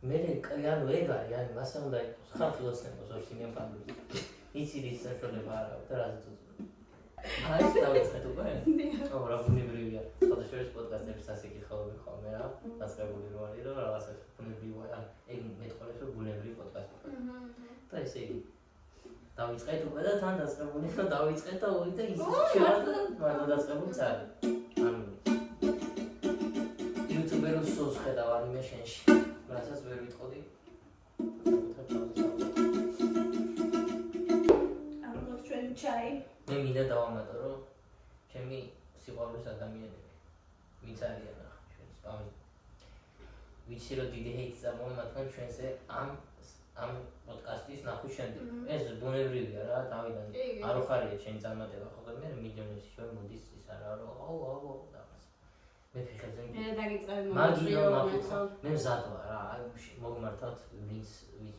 მე ანუ ეგ არის, ანუ მასე უნდა იყოს ხალხი ოცნებას ოშინიან პანდუს. იცი ის საშუალება არ აქვს და რაზეც უწევს. აი ეს დავიწყეთ უკვე? ო რა ბუნებრივია. სხვადასხვა პოდკასტებს ასე კითხავები ხოლმე რა. დაწყებული რო არის რომ რაღაცა ბუნებრივია. ან ეგ მეტყოლებს რომ ბუნებრივი პოდკასტი. და ესე იგი დავიწყეთ უკვე და თან დაწყებული რომ დავიწყეთ და უი და ის შეიძლება მარტო დაწყებულიც არის. ანუ YouTube-ს სულს ხედავ ანიმე შენში. რასაც ვერ ვიტყოდი. ჩაი. მე მინდა დავამატო, რომ ჩემი სიყვარულის ადამიანები ვინც არიან ახლა ჩვენს ამის. ვიცი რომ დიდი ჰეიტს ამოვი მათგან ჩვენზე ამ პოდკასტის ნახვის შემდეგ. ეს ბუნებრივია რა, თავიდან არ უხარია ჩემი წარმატება, ხო და მე მილიონებში შევ მოდის ის არა რომ აუ და მე ფიქრობ მე დაგიწყები მაგიო მე მზად ვარ რა, აი მოგმართავთ ვინც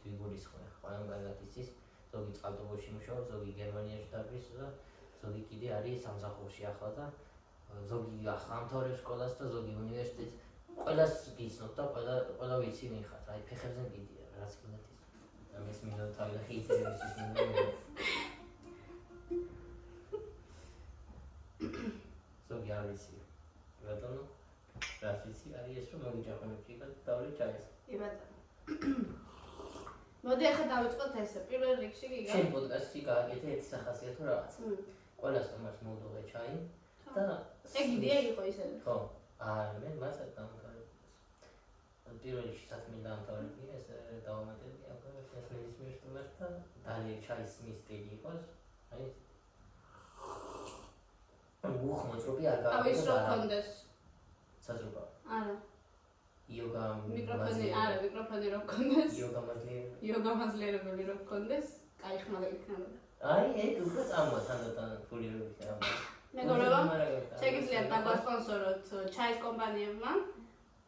ვიგულისხმე ყველა მაგათ იცის. ზოგი წყალტუბოში მუშაობს, ზოგი გერმანიაში დაგვის და ზოგი კიდე არის სამსახურში ახლა და ზოგი ახლა ამთავრებს სკოლას და ზოგი უნივერსიტეტს. ყველას გიცნობ და ყველა ვიცი მიხარ. აი ფეხებზე მიდია რაც გინდათ ის. ამის მინდა თავი ხიწერის ის მინდა. ზოგი არ ვიცი. ბატონო, რაც ვიცი არის ეს რომ მოგიჯახონებჭი და დავრი ჩაის. კი ბატონო. მოდი ახლა დავიწყოთ ესე. პირველ რიგში გიგა. შენ პოდკასტში გააკეთე ერთი სახასიათო რაღაცა. ყველას თომას მოვდოღე ჩაი და ეგ იდეა იყო ისე. ხო. მე მასაც დამთავრებია. პირველ რიგში საქმე დამთავრებია, ეს დავამატებია ახლა ეს ნებისმიერ სტუმარს და დალი ჩაის მისტილი იყოს. აი მოხმოწრობი არ გააკეთე. ავი რო კონდეს. საძრობა. არა. იოგა მიკროფონი არა, მიკროფონი რო კონდეს. იოგა მასლიერებელი რო კონდეს, კაი ხმადა იქნებოდა. აი ეგ უკვე წამოთანდათან ფულირებით რა. მეგობრებო, შეგიძლიათ დაგვასპონსოროთ ჩაის კომპანიებმა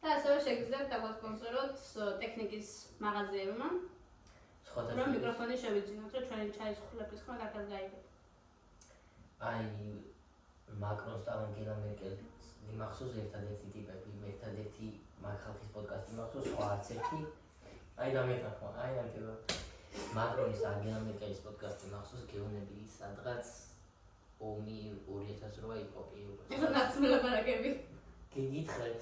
და ასევე შეგიძლიათ დაგვასპონსოროთ ტექნიკის მაღაზიებმა. სხვადასხვა რომ მიკროფონი შევიძინოთ, რომ ჩვენი ჩაის ხულების ხმა გაკეთდეს გაიგეთ. აი მაკრონს და ანგელა მერკელის მახსოვს ერთადერთი ტიპები, ერთადერთი მაგხალხის პოდკასტი მახსოვს, სხვა არც ერთი. აი დამეთანხმა, აი ამტევა. მაკრონის ანგელა მერკელის პოდკასტი მახსოვს, გეუბნები სადღაც ომი 2008 იყო პირველად. ეხლა ნაცმელაპარაკები. გიგითხეთ.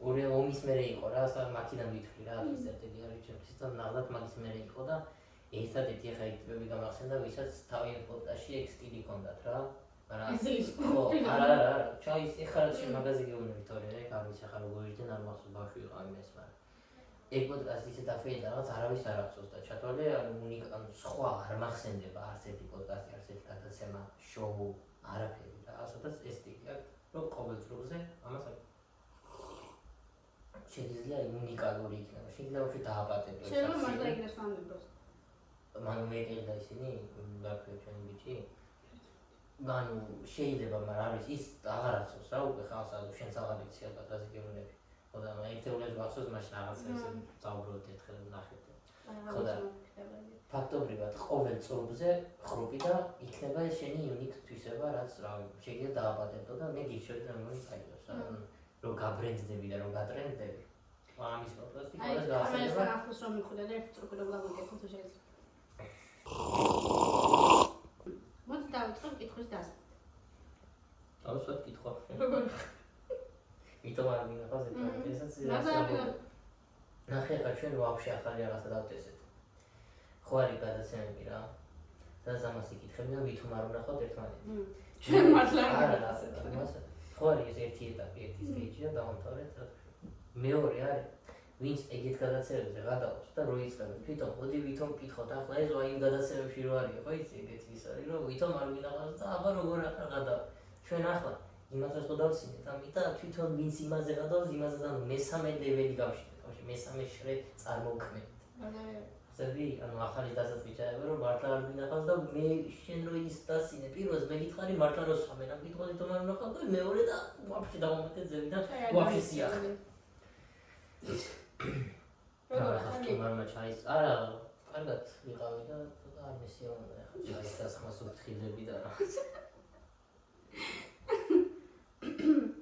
ომის მერე იყო რა, მაქედან ვითვლი რა, ის წერტილი არის ჩემთვის და ნახდათ მაგის მერე იყო და ერთადერთი ახლა ტიპები გამახსენდა, ვისაც თავიანთ პოდკასტში ეგ სტილი ჰქონდათ რა. არა, ჩაის ეხლა რაც შენ მაგაზე გეუბნები თორე რა, არ ვიცი ახლა როგორ იჯდენ, არ მახსოვს ბავშვი ვიყავ იმას, მაგრამ ეგ პოდკასტი ისე დაფეიდა რაღაც არავის არ ახსოვს და ჩათვალე ანუ სხვა არ მახსენდება არც ერთი პოდკასტი, არც ერთი გადაცემა, შოუ, არაფერი და ასეთაც ეს ტიპი აქვს, რომ ყოველდღიურზე ამას შეიძლება უნიკალური იქნება, შეიძლება უფრო დააპატენტოს. შეიძლება მარტო ეგრეს ვამბობ. მანუ მეკელი და ისინი დაგვიყვე ჩვენი ბიჭი. ანუ შეიძლება, მაგრამ არის ის აღარ ახსოვს რა, უკვე ხალხს არ შენს აღარ იცი ალბათ რაზე გეუბნები. ხო და ერთეულებს ვახსოვს, მაშინ რაღაცა ესე წაუბრალდით ერთხელ ნახეთ. ხო და ფაქტობრივად ყოველ წრუბზე ხრუპი და იქნება ეს შენი უნიკ თვისება, რაც რა შეიძლება დააპატენტო და მე გიჩვენე და მოიწაიდოს. რომ გაბრენდდები და რომ გატრენდდები. ამის პოდკასტი ყველას გაახსენება. აი, ამას ახლა რომ მიხდე და ერთ წრუპი რომ გავაკეთო თუ შეიძლება. მოდი დავიწყოთ კითხვის დასმით. დავიწყოთ კითხვა. როგორ? ვიტომ არ მინახავს ესაც ნახე ხა ჩვენ ვაფშე ახალი რაღაცა დავტესეთ. ხო არის გადაცემები რა. და ამას იკითხებია ვითომ არ ვნახავთ ერთმანეთს. ჩვენ მართლა არ გადაცემთ. ხო არის ერთი ეტაპი, ერთი სტეიჯია დავამთავრეთ. მეორე არის ვინც ეგეთ გადაცემებზე გადაობს და რო იწყებს თვითონ მოდი ვითომ კითხოთ ახლა ეს აი იმ გადაცემებში რო არის ხო იცი ეგეთი ის არის რომ ვითომ არ მინახავს და აბა როგორ ახლა გადავა ჩვენ ახლა იმასაც ხო დავსინეთ ამიტომ თვითონ ვინც იმაზე გადავს იმაზე და მესამე ლეველი გავშიდეთ ხო მესამე შრე წარმოვქმნით ზები ანუ ახალი დასაწყისია რომ მართლა არ მინახავს და მე შენ რო ის დასინე პირველს მე გითხარი მართლა რო სხვა მე რა გითხოდი თომ არ ვნახავ და მეორე და ვაფშე დავამატეთ ზები და ვაფშე სიახლე მაგრამ ჩაის არა კარგად ვიყავი და არ მესიაუნა ახლა ჩაის დასხმას ვთხილები და რა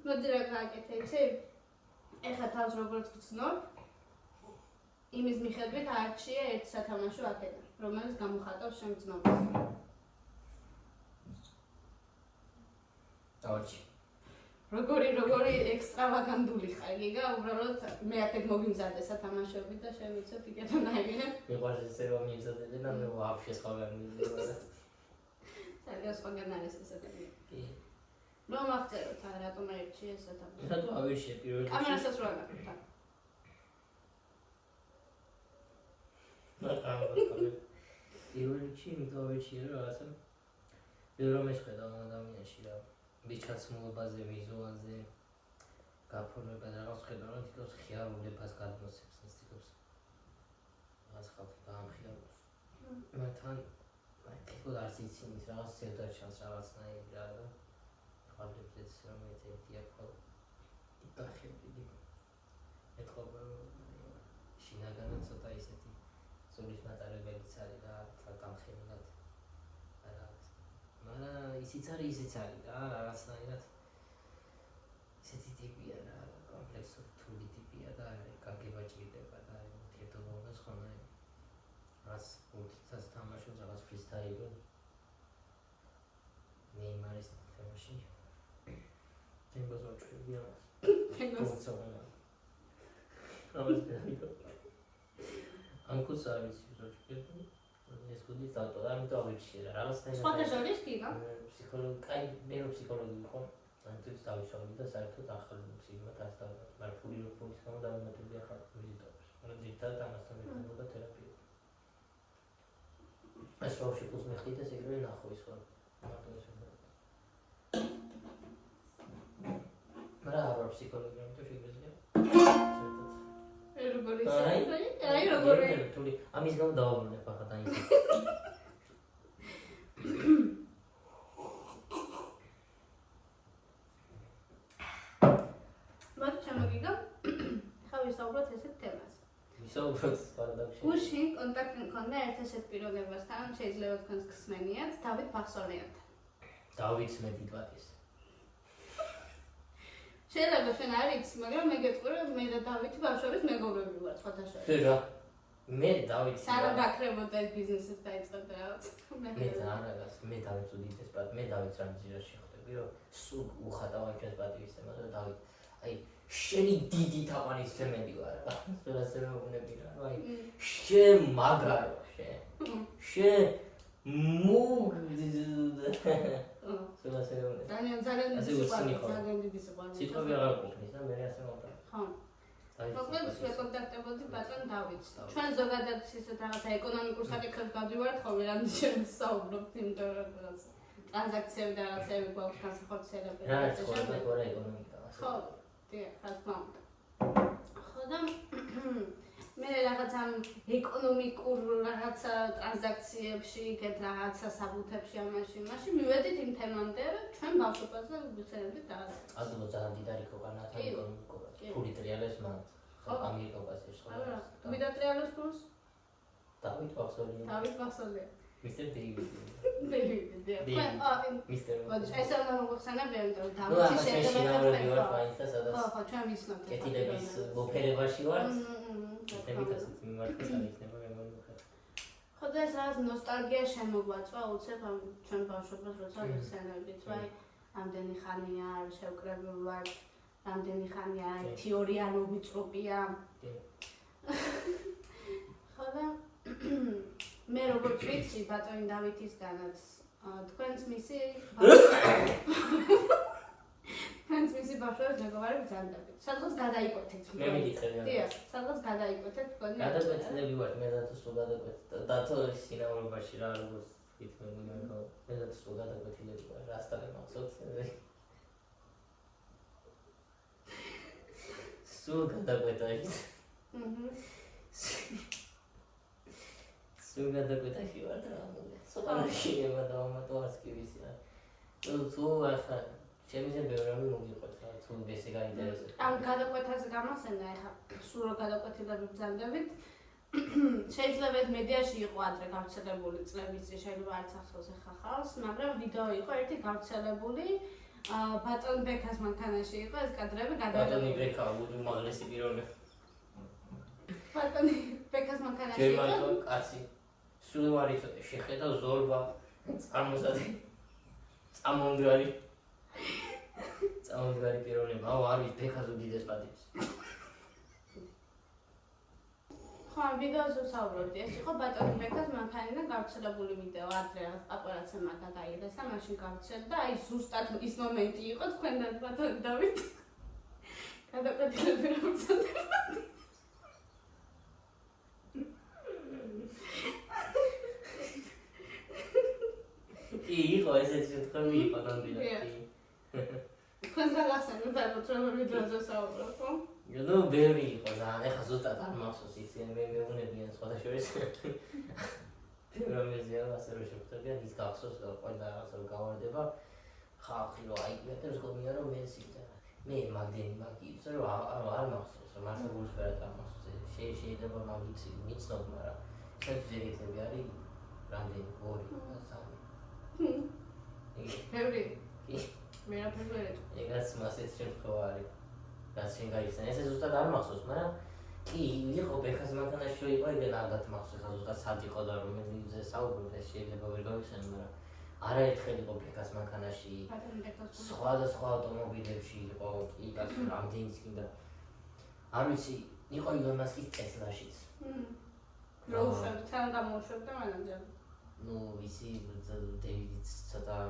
მოდი რა გააკეთე იცი ეხლა თავს როგორც გრძნობ, იმის მიხედვით არჩია ერთ სათამაშო აქედან, რომელიც გამოხატავს შენ გრძნობას. დავარჩი. როგორი ექსტრავაგანტული ხარ, გიგა, უბრალოდ მე აქეთ მოგიმზადე სათამაშოები და შენ ვიცი კიდევ ნაირია. მიყვარს ესე რომ მიმზადები და მე ვაფშე სხვაგან მივიდება. სარგას სხვაგან არის ეს ადამიანი. კი. რომ აღწეროთ რატომ აირჩიე ეს სათამაშო. რატო ავირჩიე პირველ რიგში? კამერასაც რო აგაკეთე. პირველ რიგში იმიტომ ავირჩიე რომ რაღაცა რომ ეშყედა ადამიანში რა ბიჩაცმულობაზე, ვიზუალზე, გაფორმებაზე რაღაც ხედავ რომ თითქოს ხიარულებას გადმოსცემს ეს თითქოს რაღაც ხალხი გაამხიაროს. მათთან თითქოს არც იცინით რაღაც სევდაჩანს რაღაცნაირი რა და ხალხებზეც რომ ეძებდია ხოლმე დახევდი. ეთქობა რომ შინაგანად ცოტა ისეთი სულის მატარებელიც არის რა გამხიარულად მაგრამ ისიც არის რა რაღაცნაირად ისეთი ტიპია რა კომპლექსური თული ტიპია და გაგება ჭირდება და ურთიერთობა უნდა ხონაი რაც ურთიერთობას თამაშობს რაღაც ფრისტაილი ნეიმარის თამაში თემბაზ ვაჭრები ამას ამკუს არის როჭკები ეს კუდი დატო და ამიტომ ავირჩიე რა რაღაცნაირად სხვათა შორის კი რა ფსიქოლოგი კაი მე ფსიქოლოგი ვიყო ანტებს დავისვამდი და საერთოდ ახალი ფსიქოლოგად ასწავლა მაგრამ ფული გამო დამემატებია ხარ ვიზიტებს მაგრამ ძირითადად ამასთან ერთად თერაპია ეს ბავშვი პლუს მეხტით ეს ეგრევე ნახო ის ხო მარტო ეს მაგრამ არა ფსიქოლოგი ამიტომ შეგვიძლია როგორი აი როგორი თული ამის გამო დავაბრუნებ ახლა დაინტერესდა მათ შემოგიგა ხა ვისაუბროთ ესეთ თემას ვისაუბროთ პარადოქსი გუშინ კონტაქტი მქონდა ერთ ესეთ პიროვნებასთან შეიძლება თქვენს ხსნენიათ დავით ბახსოლიანთან დავით მე დიდვატის შეიძლება შენ არ იცი, მაგრამ მე გეტყვი რომ მე და დავითი ბავშვების მეგობრები ვართ სხვათა შორის. რა. მე დავით. სანამ გაქრებოდა ეს ბიზნესის დაიწყებდა რაღაც. მე არაგას, მე დავით უდიდეს პატ, მე დავით რამზირაში ხვდები რომ სულ უხატავ აქეს პატივისცემა და დავით აი შენი დიდი თაყვანისმცემელი ვარ რა. სწორად მეუბნები რა. აი შენ მაგარო შენ. შენ მოგ ძალიან დიდი სიყვარული. სიტყვები აღარ ყოფნის და მე ასე მოვდა. ხო. მოკლედ მე კონტაქტებოდი ბატონ დავითს. ჩვენ ზოგადად ისეთ რაღაცა ეკონომიკურ საკითხებს გავდივართ ხოლმე რამდენი შემოსაუბრობთ იმიტომ რომ ტრანზაქციები და რაღაცები გვაქვს განსახორციელებელი. რა ცხოვრება ეკონომიკა. ხო, დიახ, რა თქმა უნდა. ხო და მე რაღაც ამ ეკონომიკურ რაღაცა ტრანზაქციებში, ეგეთ რაღაცა საბუთებში ამაში მივედით იმ თემამდე, რომ ჩვენ ბავშვობაზე ვუცერებდით რაღაც. ազգო ძალიან დიდარი ქვეყანაა თან ეკონომიკურად. ფული ტრიალებს მათ. ამერიკაში სხვა. მე და ტრიალებს ფულს? დავით ბახსოლიანი. დავით ბახსოლიანი. მისტერ დეივიდი. დეივიდი. მისტერ. ეს არ მოხსენებია, იმიტომ რომ დავითი შეიძლება ხო, ჩვენ ვიცნობთ. კეთილების მოფერებაში ვართ. თემითაც მიმართოს არ იქნება მეგობრებო. ხო და ეს რაღაც ნოსტალგია შემოგვაწვა უცებ ამ ჩვენ ბავშვობას როცა ვიხსენებდით, რა ამდენი ხანია არ შევკრებულ ვარ, ამდენი ხანია თეორია არ მოვიწროპია. ხო და მე როგორც ვიცი ბატონი დავითისგანაც თქვენს მისი ბავშვებს მეგობარი ბრძანდებით. სადღაც გადაიკვეთეთ. მე მიგიხრები. დიახ, სადღაც გადაიკვეთეთ თქვენი. გადაკვეთილები ვართ, მე და თუ სულ გადაკვეთეთ. დათო სინავრობაში რა როგორც ითქმები მეგო. მე და თუ სულ გადაკვეთილები ვარ, რასთან მახსოვს. სულ გადაკვეთა ის. სულ გადაკვეთა კი ვარ რა მოდი. სოყარაში ევა და ამატოვარს კი ვიცი რა. თუ ახლა შემიძლია ბევრი რამე მოგიყვეთ რა თუ ესე გაინტერესებს. ამ გადაკვეთაზე გამახსენდა ეხლა სულ რო გადაკვეთილები ბრძანდებით. შეიძლება ეს მედიაში იყო ადრე გავრცელებული წლების, შეიძლება არც ახსოვს ახლა ხალხს, მაგრამ ვიდეო იყო ერთი გავრცელებული ბატონ ბექას მანქანაში იყო ეს კადრები ბატონი გადავიღე. ბექა უმაღლესი პიროვნება. ბატონი ბექას მანქანაში ჯერმანი იყო. კაცი. სულ არ იცოდი შეხედა ზოლბა წარმოსადი. წამონგარი პიროვნება. აუ არ ვიცი ბექას უდიდეს პატივს. ხო, ვიდეოზე ვსაუბრობდი. ეს იყო ბატონი ბექას მანქანიდან გავრცელებული ვიდეო. ადრე რაღაც პაპარაცებმა გადაიღეს და მაშინ გავცეთ და აი ზუსტად ის მომენტი იყო თქვენ და ბატონი დავით. გადაკვეთილები რომ ვცადებ. იყო ესეც შემთხვევები იყო ნამდვილად. თქვენ გასაგებთ რომ ვიდეოზე ვსაუბრობ, ხო? ნუ ბევრი იყო და ეხლა ზუსტად არ მახსოვს ის მე მეუნებიან სხვადასხვა პროგრამებია ასე რომ შევხვდებიან ის გახსოვს და ყველა რაღაცა რომ გავარდება ხალხი რომ აიგებს გონია რომ მე სიტა მე მაგდენი მაგიც რომ არ მახსოვს რომ მართლა გულსფერად არ მახსოვს შეიძლება მაგიც მიცნობ მაგრამ შეიძლება არის რამდენი 2 და 3 ბევრი მე რა პრობლემა ეგაც მასეც შემთხვევა არის რაც შენ გაიხსენე ესე ზუსტად არ მახსოვს მაგრამ კი იყო ბექას მანქანაში რომ იყო ეგ ალბათ მახსოვს ზუსტად სად იყო და რომელზე საუბრობ ეს შეიძლება ვერ გავიხსენე მაგრამ არაერთხელ იყო ბექას მანქანაში სხვა ავტომობილებში იყო კი გასულ რამდენიც კი და არ ვიცი იყო ილონ მასკის ტესლაშიც როუშევ თან გამოუშვებდა მანამდე ნუ ვიცი დეივიდიც ცოტა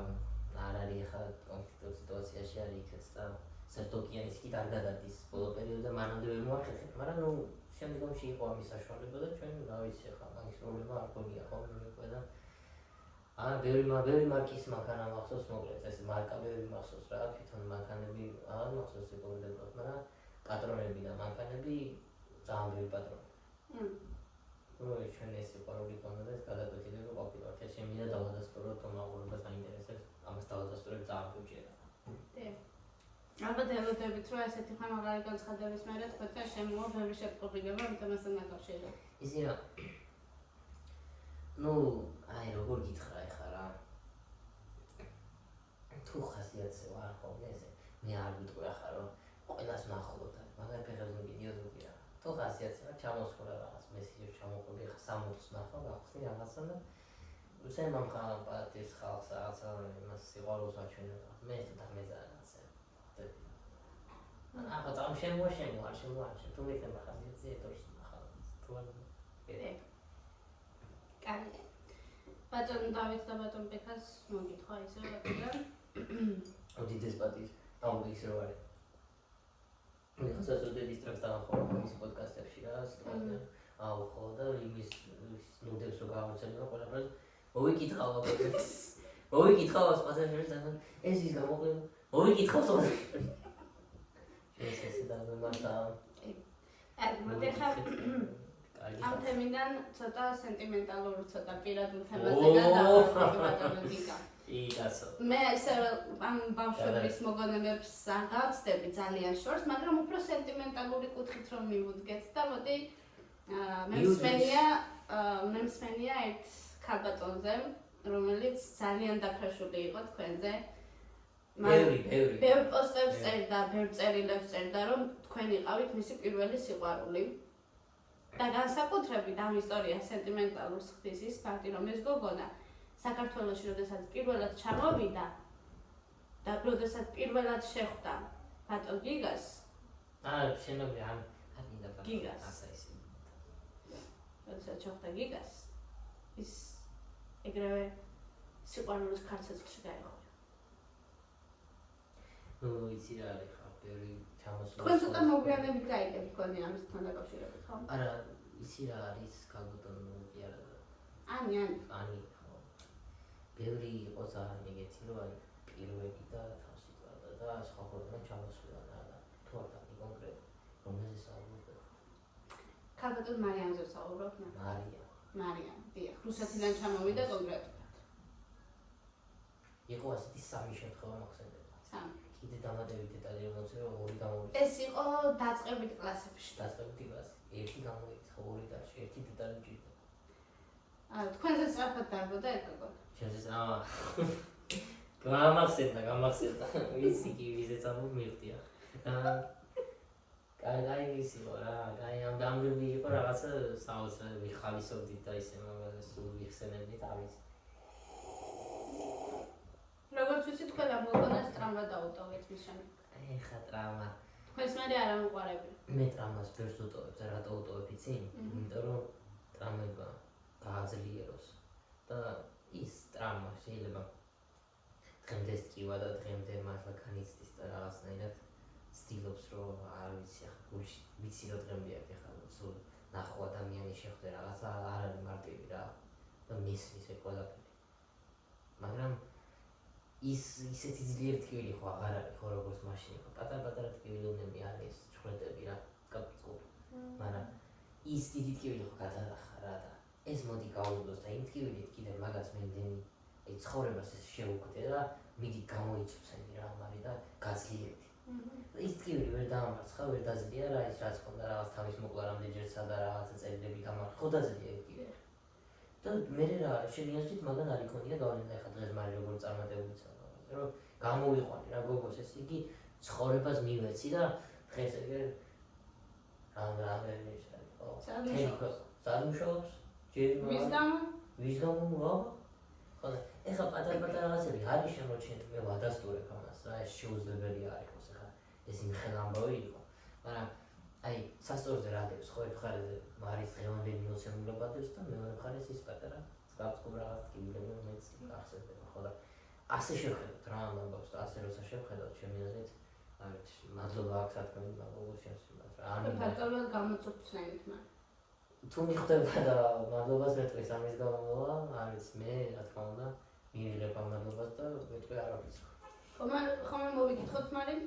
არ არის ახლა კონფლიქტურ სიტუაციაში არის იქაც და სერტოკიანის კი არ გადადის ბოლო პერიოდზე მანამდე ვერ მოახერხეთ მაგრამ ნუ შემდგომში იყო ამის საშუალება და ჩვენ რა ვიცი ახლა მაგის პრობლემა არ გონია ხოლმე და ბევრი მარკის მანქანა მახსოვს მოკლედ ეს მარკა ბევრი მახსოვს რა თვითონ მანქანები არ მახსოვს ეკონდებოდ მაგრამ პატრონები და მანქანები ძალიან ბევრი პატრონი რომ ჩვენ ეს სიყვარული გქონდა და ეს გადაკვეთილები ყოფილა ერთ შემიძლია დავადასტუროთ რომ აღურებას აინტერესებს ამას დავადასტურებ ძალიან ბევრჯერა ალბათ ელოდებით რომ ესეთი ხმამაღალი განცხადების მერე თქვენთან შემოვა ბევრი შეპყრობილება ამ თემასთან დაკავშირებით. ისი რა ნუ აი როგორ გითხრა ეხლა რა თუ ხასიათზე ვარ ხოლმე ესე მე არ ვიტყვი ახლა რომ ყველას ნახულობ და მაგარი ფეხებზე ვიდეოზე ვიყრა თუ ხასიათზე რა ჩამოსხურა რაღაც მესიჯებს ჩამოყოლი ახლა 60-ს ნახავ გახსნი რაღაცა და უსენ მომხარ პატის ხალხს რაღაცა იმას სიყვარულს აჩვენება მე და მეზარა ახლა წამ შემოაშენო თუ მეკნება ხაზიათზე ეთორს ახლა თუ არ კაი ბატონ დავით და ბატონ ბექას მოგითხა ისე რატომ ოდიდეს პატის აუ ის რო არის მე ხასაც ოდედის ტრაქს დაახორო ის პოდკასტებში რა სიტყვაზე აუ ხო და იმის ნუდებს რო გავაცემა ყველაფერს მოვიკითხავ სპასაჟერს და ეს ის გამოყენა მოვიკითხავ ეს და მარტა მოდიხა ამ თემიდან ცოტა სენტიმენტალურ ცოტა პირადულ თემაზე გადავიდე იკაცო მე ესე ამ ბავშვების მოგონებებს აღავწდები ძალიან შორს მაგრამ უფრო სენტიმენტალური კუთხით რომ მივუდგეთ და მოდი მე მსმენია ერთ ქალბატონზე რომელიც ძალიან დაფრაშული იყო თქვენზე ბევრ პოსტებს წერდა, ბევრ წერილებს წერდა, რომ თქვენ იყავით მისი პირველი სიყვარული. და განსაკუთრებით ამ ისტორიას სენტიმენტალურს ხდის ის ფაქტი, რომ ეს გოგონა საქართველოში როდესაც პირველად ჩამოვიდა და როდესაც პირველად შეხვდა ბატონ გიგას. შენობრივ ამ გიგას. როდესაც შეხვდა გიგას, ის ეგრევე სიყვარულის ქარცეცხლში გაიხო. ნუ იცი რა არის ხა ბევრი ჩამოსვლა თქვენ ცოტა მოგვიანებით გაიგებთ თქვენი ამისთან დაკავშირებით ხო? არა იცი რა არის ქალბატონი კი არა ანი ხო ბევრი იყო ძალიან ეგეთი რომ აი პირველი და თავს იტყვა და სხვა ხოლმე ჩამოსვლა და თუ არ დაი კონკრეტ რომელზე საუბრობ ქალბატონ მარიანზე საუბრობ მარია დიახ რუსეთიდან ჩამოვიდა კონკრეტულად იყო ასეთი სამი შემთხვევა მოხსენდება სამი კიდე დამატებით დეტალი რომელზე ორი გამოვიდა ეს იყო დაწყებით კლასებში დაწყებითი კლასი ერთი გამოვიდა ხო ორი დარჩა ერთი დეტალი ჭირდება თქვენზე სწრაფად დარბოდა ეს გოგონა ჩემზე გამახსენდა. ვიცი კი ვიზე წამო მივხვდია. კაი ვიცი რა, კაი ამ იყო რაღაცა საოცრად ვიხალისობდით და ისე სულ ვიხსენებდით, ავიც. როგორც ვიცი, თქვენ ამოგონას ტრამვა დაუტოვეთ მის შემდეგ. ეხა ტრამვა. თქვენს მე არ ამოყარები. მე ტრამვას ბევრს ვუტოვებ, რატო ვუტოვებ იცი? იმიტომ რომ ტრამვა გააძლიეროს და ის ტრამვა შეიძლება დღემდე სკივა და დღემდე მართლა განიცდის და რაღაცნაირად ცდილობს რომ არ ვიცი ახლა გულში ვიცი რომ დღემდე აქ ახლა სულ ნახო ადამიანი შეხვდე რაღაცა არ არის მარტივი რა და მისის ეს ყველაფერი მაგრამ ისეთი ძლიერი ტკივილი ხო აღარ არის ხო როგორც მაშინ იყო პატარ-პატარა ტკივილები არის ჭვრეტები რა კაპიტული მაგრამ ის დიდი ტკივილი ხო გადადახა რა და ეს მოდი გაუძლოს და იმ ტკივილით კიდევ მაგას მენდენი აი ცხოვრებას ეს შეუკვდე და მიდი გამოიწვცენი რა მარი და გაძლიერდი ის ტკივილი ვერ დაამარცხა ვერ დაძლია რა ის რაც ხონდა რაღაც თავის მოკლა რამდენჯერ სადა რაღაცა წერილები დამარხა ხო დაძლია ტკივილი და მე რა შეინახეთ მაგან არ იქონია გავლენა ახლა დღეს მარი როგორ წარმატებულიც რომ გამოვიყვანი რა გოგოს ეს იგი ცხოვრებას მივეცი და დღეს ეგ რამდენი სამუშაობს ჯერ ვის გამო რა ხოდა ეხლა პატარ-პატარა რაღაცები არის შემოჩენილი მე ვადასტურებ ამას რა ეს შეუძლებელი არ იყოს ეხლა ეს იმხელა ამბავი იყო მაგრამ აი სასწორზე რა დებს ხო ერთ მხარეზე არის დღევანდელი მოცემულობა დებს და მეორე მხარეს ის პატარა ზღაპსკობ რაღაც ტკივილები რომელიც ახსენდება ხო და ასე შევხედოთ რა ამბავს და ასე როცა შევხედოთ ჩემი აზრით აი მადლობა აქ სათქმელი მადლობა შემსრულებელს რა ანუ ფაქტობრივად გამოწვევთ მაგრამ თუ მიხვდება და მადლობას მეტყვის ამის გამო არის მე რა თქმა უნდა მიიღებ ამ მადლობას და მეტყვი არ არის ხომ მოვიკითხოთ მაგრამ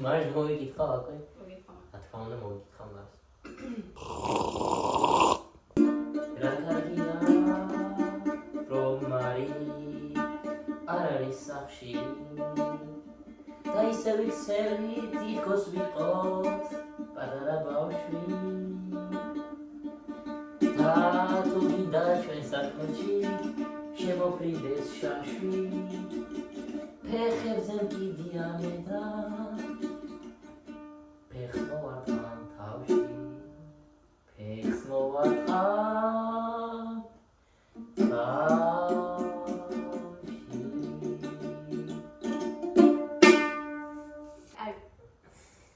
მაშინ მოვიკითხავ აკვე მოვიკითხავ რა თქმა უნდა მოვიკითხავ მას რა კარგია რომ მარი არ არის სახში და ისე ვიქცევი თითქოს ვიყოთ პატარა ბავშვი თუ მინდა ჩვენ საქმეში შემოფრინდეს შაშვი ფეხებზე მკიდია მე და ფეხს მოვარტყამ თავში ფეხს მოვარტყამ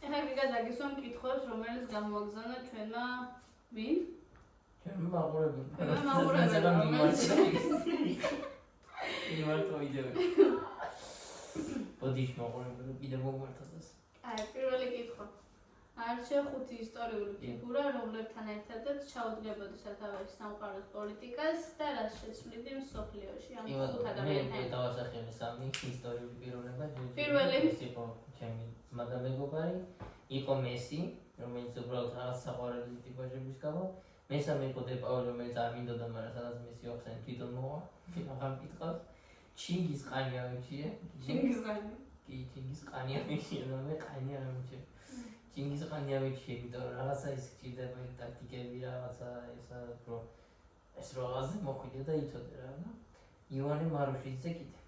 ეხლა გიგადაგისვამ კითხვებს რომელიც გამოგზავნა ჩვენმა ვინ? მაყურებელს. იმართო იდეა. ბოდიშ მაყურებელს კიდე მოგმართოს. აი, პირველი კითხვა. არჩევ 5 ისტორიული ფიგურა, რომლებთან ერთადაც ჩაუდგებოდი სათავეში სამყაროს პოლიტიკას და რაც შეცვლიდი მსოფლიოში. ამ 5 ადამიანთან. მე დავასახელე 3 ისტორიული პიროვნება. პირველი იყო ჩემი ძმა და მეგობარი, იყო მესი, რომელიც უბრალოდ რაღაც საყვარელი ტიპაჟების გამო მესამე იყო დე პაულო, რომელიც არ მინდოდა, მაგრამ სადაც მესი ოხსენი თვითონ მოვა. აღარ მკითხავს. ჩინგის ყანი ამიჩიე. ჩინგის ყანი. კი, ჩინგის ყანი ამიჩიე, და მე ყანი არ ამიჩიე. ჩინგის ყანი ამიჩიე, იმიტომ რომ რაღაცა ის გჭირდება ტაქტიკები, რაღაცა ეს რაღაცა მოხვიდე და იცოდე რა. ივანე მარუშიძე კიდე.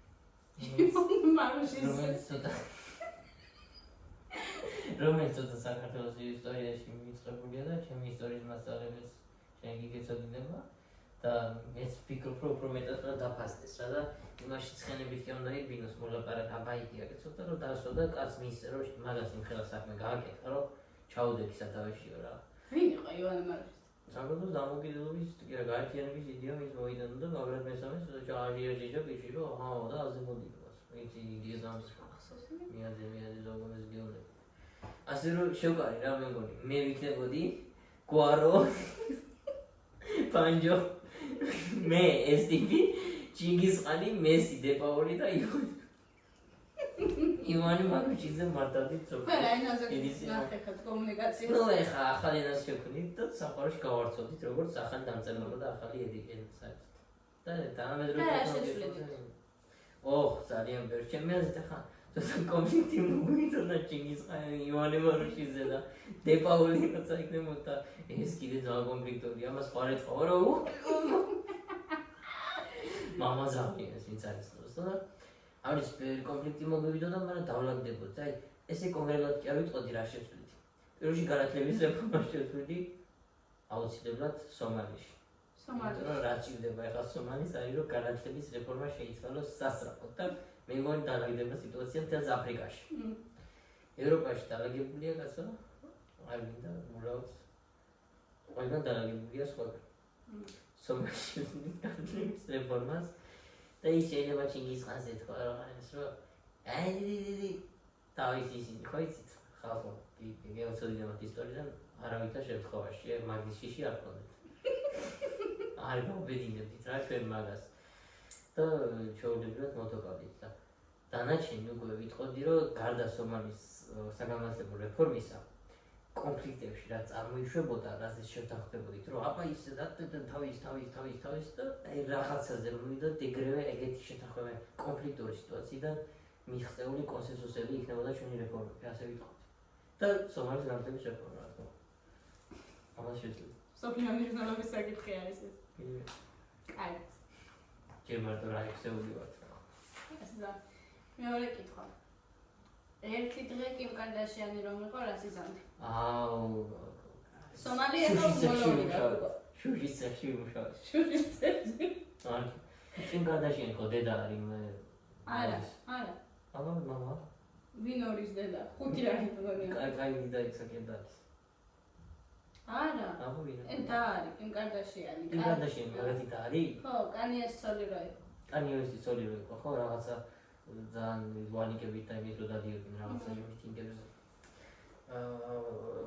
მარუშიძე. რომელიც ცოტა საქართველოს ისტორიაში მიწყებულია და ჩემი ისტორიის მასწავლებელს შენ გიგეცოდინება და მეც ვფიქრობ რომ უფრო მეტად უნდა დაფასდეს რა და იმაში ცხენებით კი უნდა იბინოს მოლაპარაკება ბაიგია ცოტა რომ დაასვა და კაც მისცე რომ მაგას იმხელა საქმე გააკეთა რომ ჩაუდექი სათავეშიო რა ვინ იყო ივანე მარუშიძე? საქართველოს დამოუკიდებლობის ტკირა გაერთიანების იდეა მის მოიდანო და მაგრამ მესამეს ჭააჟიაჟიჟა პიში რომ აჰა და აზე მოდიყვას იცი იდეა ამის მიაძე ზოგონეს გეუბნები ასე რომ შევკარი რა მე მგონი მე ვიქნებოდი გვარო პანჯო მე ეს ტიპი ჩინგისხანი მესი დე პაული და ივანე მარუშიძე მარტავდი წოხი ყველა ენაზე ნახეთ კომუნიკაციას ნუ ეხა ახალი ენას შევქმნით და საყაროში გავარცოდით როგორც ახალი დამწერლობა და ახალი ენა საერთოდ და თანამედროვე ოხ ძალიან ბევრი ჩემი აზრით ახლა თორსა კონფლიქტი მოგვითოდა ჩინგისხანი ივანე მარუშიძე და დე პაული როცა იქნებოდა ეს კიდე ძალიან კონფლიქტური ამას ყარეთყო რა მამაზავი ეს ვინც არის და არის ბევრი კონფლიქტი მოგივიდოდა, მაგრამ დავლაგდებოდ. აი, ესე კონკრეტულად კი არ ვიტყოდი რა შევწვიდი. პირველში განათლების რეფორმა შევწვიდი აუცილებლად სომალიში. სომალია. რა ჭირდება ახლა სომალის არის რომ განათლების რეფორმა შეიცვალოს სასწრაფოდ და მე მგონი დალაგდება სიტუაცია მთელს აფრიკაში. ევროპაში დალაგებულია კაცო, არ მინდა უბრალოდ ყველგან დალაგებულია სხვაგან. სომალში განათლების რეფორმას და ის შეიძლება ჩინგისხანს ეთქვა რომ აი თავის ისინი ხო იცით ხალხო გეოცოდინებათ ისტორიიდან არავითარ შემთხვევაში მაგის შიში არ ქონდეთ. არ გავბედინებდით რა ჩვენ მაგას და ჩვეულებრივად მოვთოკავდით და დანარჩენი უკვე ვიტყოდი რომ გარდა სომალის საგანმანათლებლო რეფორმისა კონფლიქტებში რა წარმოიშვებოდა, რაზეც შევთანხმდებოდით, რომ აბა ის თავის და აი რაღაცაზე რომ მივიდოდ ეგრევე ეგეთი შეთანხმება კონფლიქტური სიტუაციიდან მიღწეული კონსენსუსები იქნებოდა ჩვენი რეფორმები, ასე ვიტყოდი. და სომალის განათლების რეფორმა რა თქმა უნდა. ამას შეძლებს. სოფლიო მნიშვნელობის საკითხი არის ეს. აი. ჯერ მარტო რა ექსეული ვართ. ესა მეორე კითხვა. ერთი დღე კიმ კარდაშიანი რომ იყო რას იზამთი? აუ. სომალია ხო მოლოვი? შუშის ცეხში ვიმუშავე. შუშის ცეხში. არა. კიმ კარდაშიანი ხო დედა არის მე. არა. აბა მამა. ვინ ორის დედა? ხუთი რა ჰიტონია. კაი დედა ექსაკენდა არის. არა. აბა ვინ? და არის კიმ კარდაშიანი. კიმ კარდაშიანი მაგათი და არის? ხო, კანიეს ცოლი რო იყო. კანიეს ცოლი რო იყო, ხო რაღაცა ძალიან ვანიკებით და იმით რომ დადიოდნენ რაღაცა მიტინგებზე.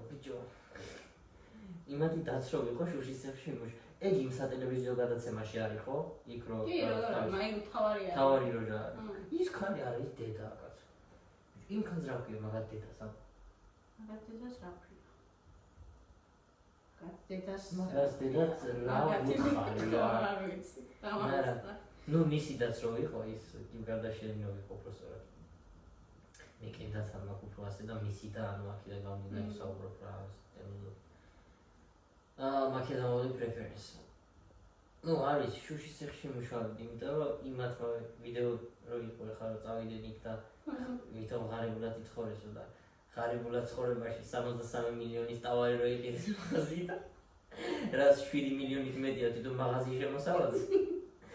ბიჭო. იმათი დაცრო იყო შუშის ცეხში იმუშ. ეგ იმ სატელევიზიო გადაცემაში არის ხო? იქ რო კი, რა, მაინც თავარი არის. თავარი როჟა. ის ხანი არა ის დედა კაცო. იმ ხანს რა ქვია მაგათ დედას ამ? მაგათ დედას რა ქვია? დედას მაგას დედაც რა ვუხარია. არ ვიცი. დამაწყდა. ნუ მისიდაც რო იყო ის კიმ კარდაშიანი რო იყო პროფესორად. მე კიდაც არ მაქვს უფრო ასე და მისი და ანუ აქედან გამომდინარე საუბრობ რა თემაზე. მაქედან მოვიდი პრეფერენს. ნუ არის შუშის ცეხში მუშაობდი, იმიტომ რომ იმათმა ვიდეო რო იყო ხარ წავიდნენ იქ და ვითომ ღარიბულად იცხოვრესო და ღარიბულად ცხოვრებაში 63 მილიონის ტავარი რო იყიდეს მაღაზი და რაც 7 მილიონით მეტია თვითონ მაღაზიის შემოსავალი.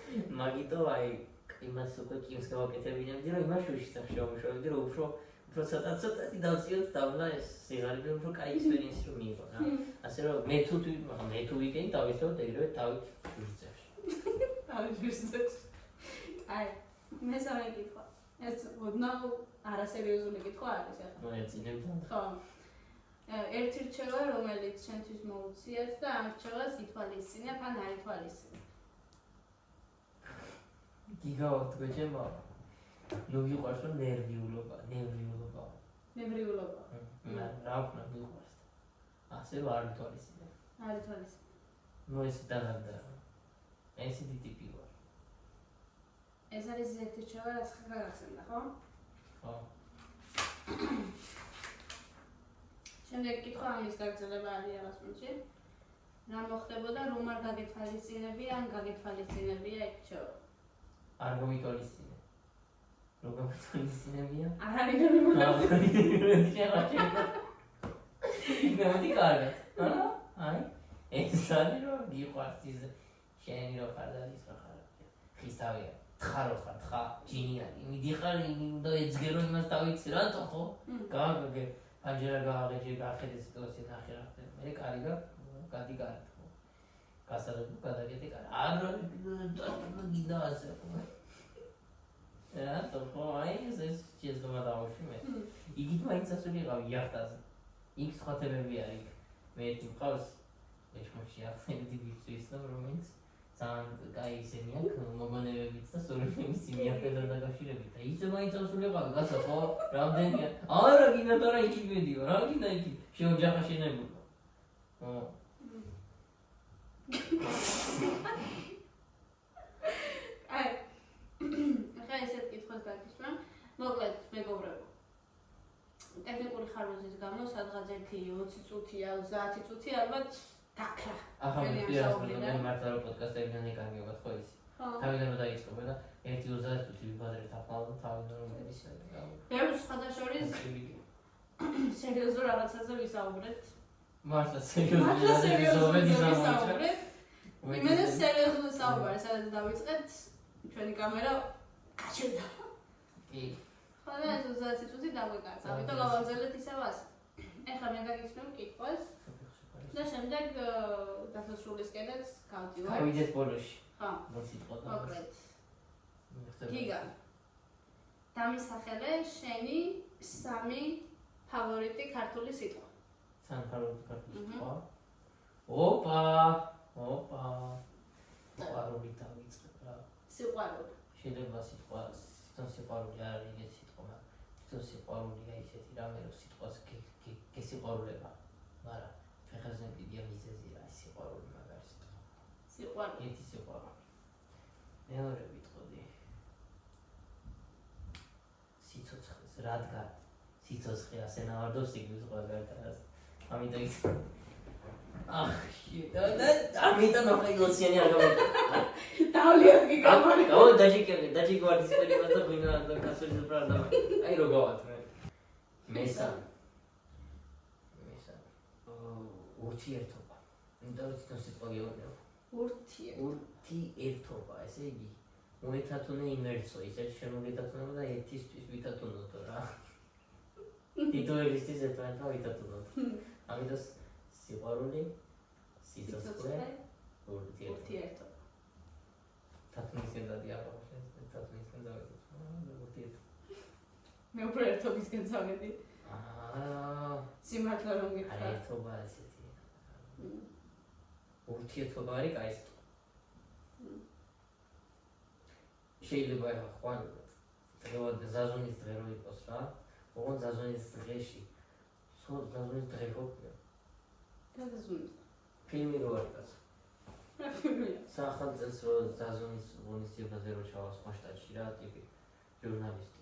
მაგიტო აი იმას უკვე კიმს გავაკეთებინებდი რომ იმას შუშის ცეხში ვამუშავებდი რომ უფრო ცოტათი დავწიოთ დავლა ეს სიღარიბე უფრო კაი ექსპერიენსი რომ მიიღო რა. ასე რომ მე თუ ვიკენდი დავისწორებ ეგრევე თავით შუშის ცეხში. თავით შუშის ცეხში. აი, მესამე კითხვა. ეს ოდნავ არასერიოზული კითხვა არის ახლა. ნუ ეცინებდა. ხო. ერთი რჩევა რომელიც შენთვის მოუციათ და ამ რჩევას ითვალისწინებ ან არ ითვალისწინებ. გიგავთ გეჭება. ნუ ვიყვარს რომ ნერვიულობა. ნევრიულობა. რა ვქნა ვიყვარს. ასე რომ არ ითვალისწინებ. არ ითვალისწინებ. ნუ ეს დაღარდა. ესეთი ტიპი ვარ. ეს არის ერთი რჩევა რაც ხაგაგაცემდა, ხო? ხო. შემდეგ კითხვა ამის გაგრძელება არის რაღაც მომენტში. რა მოხდებოდა რომ არ გაგეთვალისწინებია ან გაგეთვალისწინებია ეს რჩევა? არ მომითვალისწინე. რო გამითვალისწინებია? არ არის ნორმალური. იმედი კარგად. აი, ეს არის რომ გიყვარს ის შენი რო ხარ და ის რო ხარ. ხისავია. თხარო ხარ, თხა, ჯინიანი. მიდიხარ და ეძგერო იმას დავიცი რატო ხო? გაგაგე პანჯერა გააღეჭი გახედე სიტუაცია ნახე რა ხდება. მე კარი გადი კარად ხო. გასადობ გადაგედი კარი. არ გინდა ასე ხო. რატო ხო აი ეს შეძმა დავუშვი მე. იგით მაინც ასული ყავი იახტაზე. იქ სხვა თემები არის. მე ერთი მყავს ეშმოში ახსენდი ვიცის და რომელიც ძალიან კაი ისენი აქვს მოგონებებით და სურვილების იმიახტედან დაკავშირებით. და ისე მაინც ასული ყავი გასა ხო რამდენია. არა გინდა და რა იქით მედიო რა გინდა იქით შეოჯახა შენებულო. აი ახლა ესეთ კითხვას გაგისმენ. მოკლედ მეგობრებო. ტექნიკური ხარვეზის გამო სადღაც 1-20 წუთია, 30 წუთი ალბათ გაქრა. ახლა მე მარტო პოდკასტებიდან ეკარგებათ ხო ის. თავიდან დაიწყო და 1:30 წუთი ვიბადრეთ ახლა და თავიდან რომ მედიცინა და ბევრ სხვათა შორის სერიოზულ რაღაცაზე ვისაუბრეთ. მართლა სერიოზულად ვისაუბრეთ. იმენა სერიოზული საუბარი, სადაც დავიწყეთ ჩვენი კამერა გაჩერდა. კი. ხო და ეს 30 წუთი დავიკარგა. ამიტომ გავაგზავნეთ ისევ ასე. ეხლა მე გაგიცნობ კითხვას და შემდეგ დასასრულისკენაც გავდივარ. გავიდეთ ბოლოში. ხო. მოსიტყვა და მოკლედ. გიგა. დამისახელე შენი 3 ფავორიტი ქართული სიტყვა. 3 ფავორიტი ქართული სიტყვა. ოპა. სიყვარული დავიწყებ რა. სიყვარული. შეიძლება სიტყვა სიყვარული არ არის ეგეთი სიტყვა, მაგრამ სიყვარულია ისეთი რამე რომ სიტყვას გესიყვარულება. მაგრამ ფეხაზე კიდია მიზეზი რა სიყვარული მაგარი სიტყვა. სიყვარული. ერთი სიყვარული. მეორე ვიტყოდი. სიცოცხლეს რადგან სიცოცხლე ასე ნავარდობს სიგნის ყველგან. ამიტომ ამიტომ ნახეილოციანი არ გამოვიდა. დავლიოთ გიგამარი. დაჯიკი ვარდის პერიოდი და ვინა და კასოლის პრადა. აი რო გავათ მე. მესამე. ურთიერთობა. იმიტომ რომ სიტყვა გეუბნები. ურთიერთობა, ესე იგი. მოეთათუნე იმერცო, ისეთ შემოგეთათუნება და ერთისთვის ვითათუნოთ რა. თითოეულისთვის ერთმანეთთან ვითათუნოთ. ამიტომ სიყვარული, სიცოცხლე, ურთიერთობა. თათმისგან დადიაბავშენ, თათმისგან დავიდეთ. მე უფრო ერთობისგან წავედი. სიმართლე რომ გითხრა. ერთობა ესეთი. ურთიერთობა არის კაი სიტყვა. შეიძლება ახლა ზაზონის დღე რო იყოს რა. ოღონდ ზაზონის დღეში. სულ ზაზონის დღე ყოფილა. ზაზონის. ფილმი რო არის. რა ფილმია? სახელმწეს რო ზაზონის ღონისძიებაზე რო ჩავა სხვა შტატში რა ტიპი ჟურნალისტი.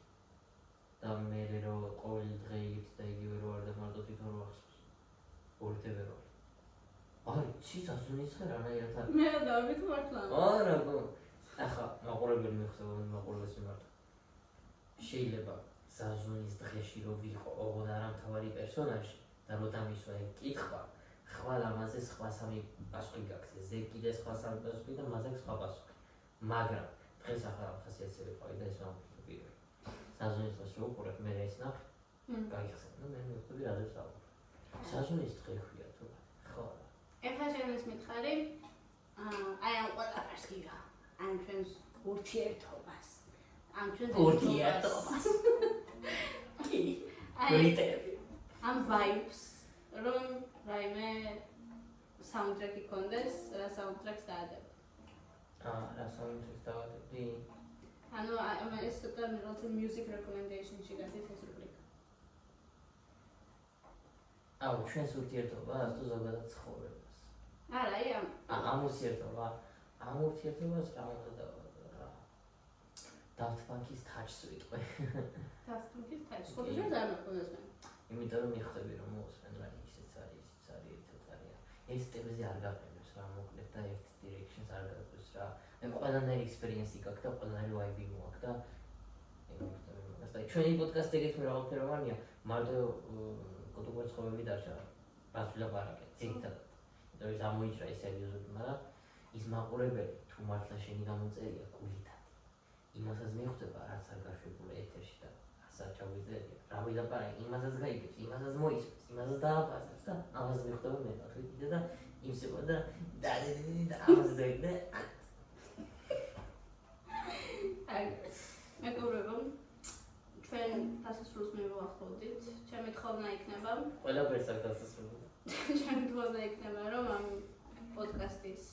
და მე რო ყოველი დღე იგივე და იგივე რო არ და მარტო თვითონ რო ახსოვს. ორთევე რო. აი, ცი ზაზონის დღე რანაირად არის? მე რა დავით მართლა. არა, ახლა მაყურებელი მიხსოვს, მაყურებელს მიმართა. შეიძლება ზაზონის დღეში რო ვიყო ოღონდ არამთავარი პერსონაჟი და რო დამისვა ეგ კითხვა, ხვალ ამაზე სხვა 3 პასუხი გაქცეს. ზედ კიდე სხვა 3 პასუხი და მასზე სხვა პასუხი. მაგრამ დღეს ახლა ხასიათზე ვიყავი და ეს მომხდები. ზაზონის დღეს რო უყურებ მე ეს ნახ, გაიხსენ და მე მივხვდი რა ზე საუბარი. ზაზონის დღე ქვია თუ ხო. ეხლა შენ ეს მითხარი, აი ამ ყველაფერს გიგა. ამ ჩვენს ურთიერთობას. ამ ჩვენს ურთიერთობას. კი. გრიტები. ამ vibes რომ რაიმე საუნდტრეკი კონდეს, რა საუნდტრეკს დაადებ. რა საუნდტრეკს დაადებდი? ანუ ეს ცოტა როცა music recommendation-ში გადის ეს რუბრიკა. აუ, ჩვენს ურთიერთობას თუ ზოგადად ცხოვრებას. არა, აი ამ ურთიერთობა. ამ ურთიერთობას რა უნდა დავაყო რა. Daft Punk-ის touch-ს ვიტყვი. Daft Punk-ის touch. ხოთშენ არ მეკონდეს მე. იმიტომ რომ მიხვდები რომ მოусმენ რა ისიც არის ერთად არის. ეს ტემაზე არ გაყენებს რა მოკლედ და ერთ direction-ს არ გაგვიოს რა. მე ყველანაირი experience-ი გაქვს და ყველანაირი vibe მოაქვს და იმითები მაგას და ჩვენი პოდკასტი ეგეთ მე რაღაცეროვანია. მარტო კოტუკვერის ხოვები დარჩა. რაც ვილაპარაკეთ ძირითადად. იმიტომ რომ ამოიჭრა ეს სერიოზული, მაგრამ ის მაყურებელი თუ მართლა შენი გამოწერია გულითად. იმასაც მიხვდება რაც არ გაშვებულა ეთერში და ასაც ჩავიწერია. რა ვილაპარაკე, იმასაც გაიგებს, იმასაც მოისმენს, იმასაც დააბაზებს და ამას მიხვდება მე თქვი და იმ სიტყვა და ამას დაიგდა. აი, მეგობრებო, ჩვენ დასასრულს მივუახლოვდით. ჩემი თხოვნა იქნება, ყველაფერს არ დასასრულო. ჩემი თხოვნა იქნება, რომ ამ პოდკასტის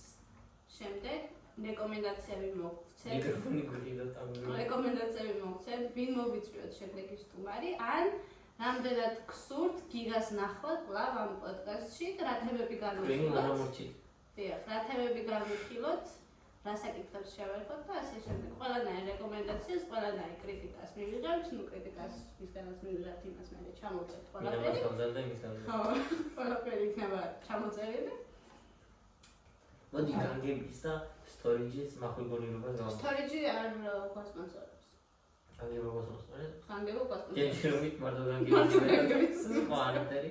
შემდეგ რეკომენდაციები მოგცეთ. მიკროფონი გულიდოთ ამ რეკომენდაციები მოგცეთ, ვინ მოვიწვიოთ შედეგის სტუმარი, ან რამდენად გსურთ გიგას ნახვა კლავ ამ პოდკასტში და რა თემები განვიხილოთ. დიახ, რა თემები განვიხილოთ, რა საკითხებს შევერხოთ და ასე შემდეგ. ყველანაირ რეკომენდაციას, ყველანაირ კრიტიკას მივიღებთ, ნუ კრიტიკას ვისგანაც მივიღებთ, იმას მე ჩამოვწერთ ყველაფერი. ხო, ყველაფერი იქნება ჩამოწერილი. მოდი განგების და სტორიჯის მახვილგონილობას გავაკეთოთ. სტორიჯი არ გვასპონსორებს. განგება გასწორებს. განგება გვასპონსორებს. გენშრომით მარტო მარტო განგების. განგების. სხვა არაფერი.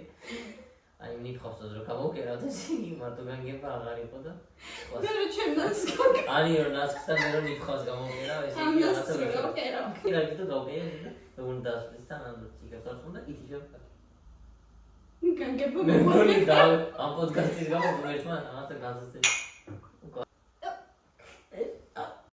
აი ნიფხავსო რომ გავუკერავ და ისინი მარტო განგება აღარ იყო და სხვა. მე რო ჩემს ანი რომ ნასხს და მე რომ ნიფხავს გამოვკერავ ესე იგი რაღაცა გავუკერავ. კი რა გითო გავუკერავ და უნდა დასწრესთან ან ციგას და ითი შევკა. განგება მე მგონი და ამ პოდკასტის გამო ერთმა რაღაცა განსაცდელი